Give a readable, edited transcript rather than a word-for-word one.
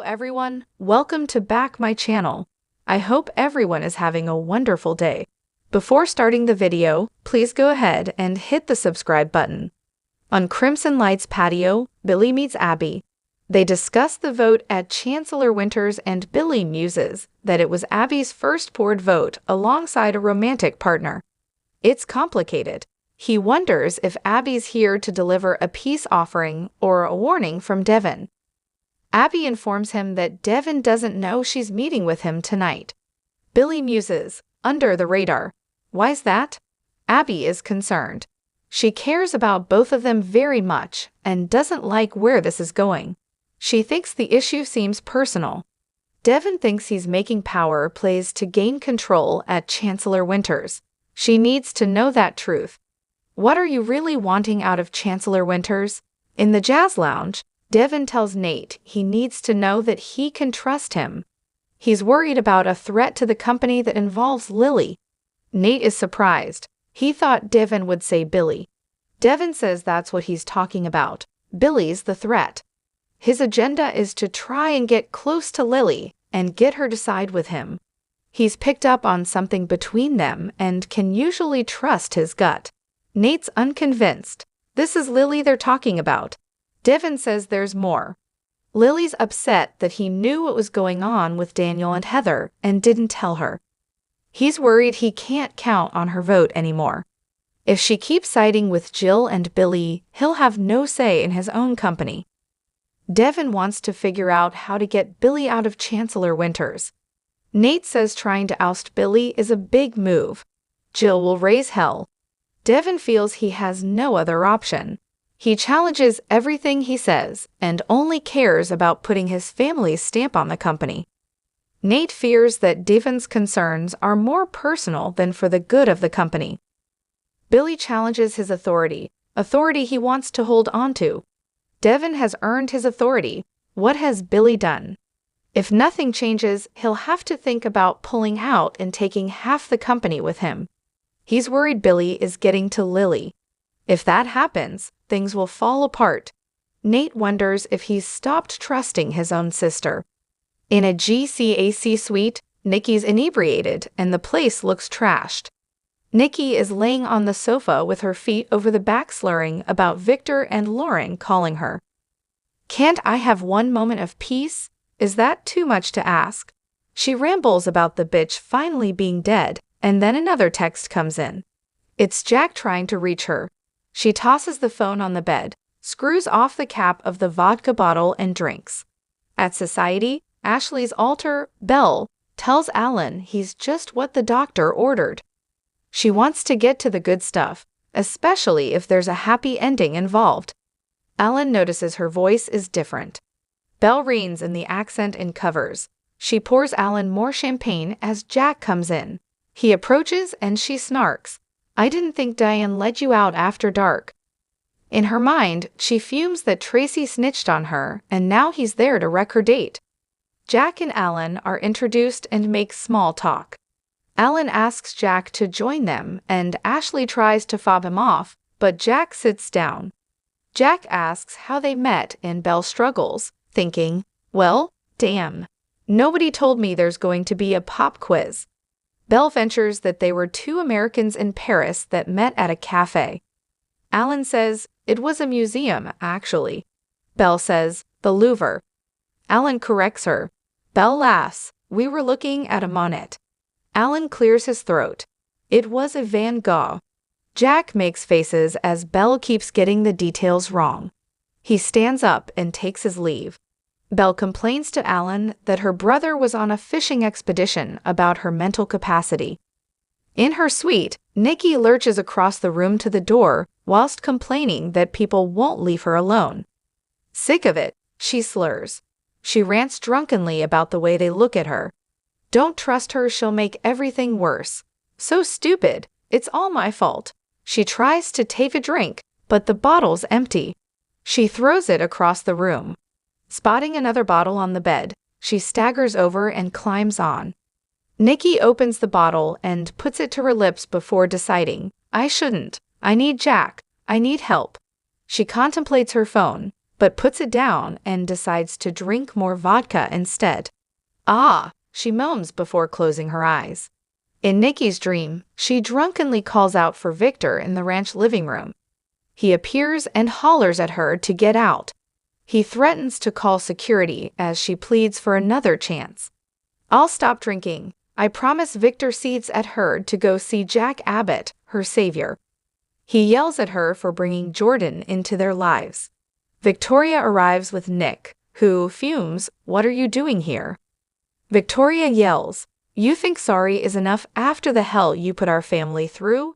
everyone, welcome to back my channel. I hope everyone is having a wonderful day. Before starting the video, please go ahead and hit the subscribe button. On Crimson Light's patio, Billy meets Abby. They discuss the vote at Chancellor Winters and Billy muses that it was Abby's first board vote alongside a romantic partner. It's complicated. He wonders if Abby's here to deliver a peace offering or a warning from Devin. Abby informs him that Devin doesn't know she's meeting with him tonight. Billy muses, under the radar. Why's that? Abby is concerned. She cares about both of them very much and doesn't like where this is going. She thinks the issue seems personal. Devin thinks he's making power plays to gain control at Chancellor Winters. She needs to know that truth. What are you really wanting out of Chancellor Winters? In the jazz lounge, Devin tells Nate he needs to know that he can trust him. He's worried about a threat to the company that involves Lily. Nate is surprised. He thought Devin would say Billy. Devin says that's what he's talking about. Billy's the threat. His agenda is to try and get close to Lily and get her to side with him. He's picked up on something between them and can usually trust his gut. Nate's unconvinced. This is Lily they're talking about. Devin says there's more. Lily's upset that he knew what was going on with Daniel and Heather and didn't tell her. He's worried he can't count on her vote anymore. If she keeps siding with Jill and Billy, he'll have no say in his own company. Devin wants to figure out how to get Billy out of Chancellor Winters. Nate says trying to oust Billy is a big move. Jill will raise hell. Devin feels he has no other option. He challenges everything he says and only cares about putting his family's stamp on the company. Nate fears that Devin's concerns are more personal than for the good of the company. Billy challenges his authority he wants to hold onto. Devin has earned his authority. What has Billy done? If nothing changes, he'll have to think about pulling out and taking half the company with him. He's worried Billy is getting to Lily. If that happens, things will fall apart. Nate wonders if he's stopped trusting his own sister. In a GCAC suite, Nikki's inebriated and the place looks trashed. Nikki is laying on the sofa with her feet over the back slurring about Victor and Lauren calling her. Can't I have one moment of peace? Is that too much to ask? She rambles about the bitch finally being dead, and then another text comes in. It's Jack trying to reach her. She tosses the phone on the bed, screws off the cap of the vodka bottle and drinks. At Society, Ashley's alter, Belle, tells Alan he's just what the doctor ordered. She wants to get to the good stuff, especially if there's a happy ending involved. Alan notices her voice is different. Belle reins in the accent and covers. She pours Alan more champagne as Jack comes in. He approaches and she snarks. I didn't think Diane let you out after dark. In her mind, she fumes that Tracy snitched on her and now he's there to wreck her date. Jack and Alan are introduced and make small talk. Alan asks Jack to join them and Ashley tries to fob him off, but Jack sits down. Jack asks how they met and Belle struggles, thinking, well, damn. Nobody told me there's going to be a pop quiz. Belle ventures that they were two Americans in Paris that met at a cafe. Alan says, it was a museum, actually. Belle says, the Louvre. Alan corrects her. Belle laughs, we were looking at a Monet. Alan clears his throat. It was a Van Gogh. Jack makes faces as Belle keeps getting the details wrong. He stands up and takes his leave. Belle complains to Alan that her brother was on a fishing expedition about her mental capacity. In her suite, Nikki lurches across the room to the door whilst complaining that people won't leave her alone. Sick of it, she slurs. She rants drunkenly about the way they look at her. Don't trust her, she'll make everything worse. So stupid, it's all my fault. She tries to take a drink, but the bottle's empty. She throws it across the room. Spotting another bottle on the bed, she staggers over and climbs on. Nikki opens the bottle and puts it to her lips before deciding, I shouldn't. I need Jack. I need help. She contemplates her phone, but puts it down and decides to drink more vodka instead. Ah, she moans before closing her eyes. In Nikki's dream, she drunkenly calls out for Victor in the ranch living room. He appears and hollers at her to get out. He threatens to call security as she pleads for another chance. "I'll stop drinking. I promise," Victor cedes at her to go see Jack Abbott, her savior. He yells at her for bringing Jordan into their lives. Victoria arrives with Nick, who fumes. "What are you doing here?" Victoria yells, "You think sorry is enough after the hell you put our family through?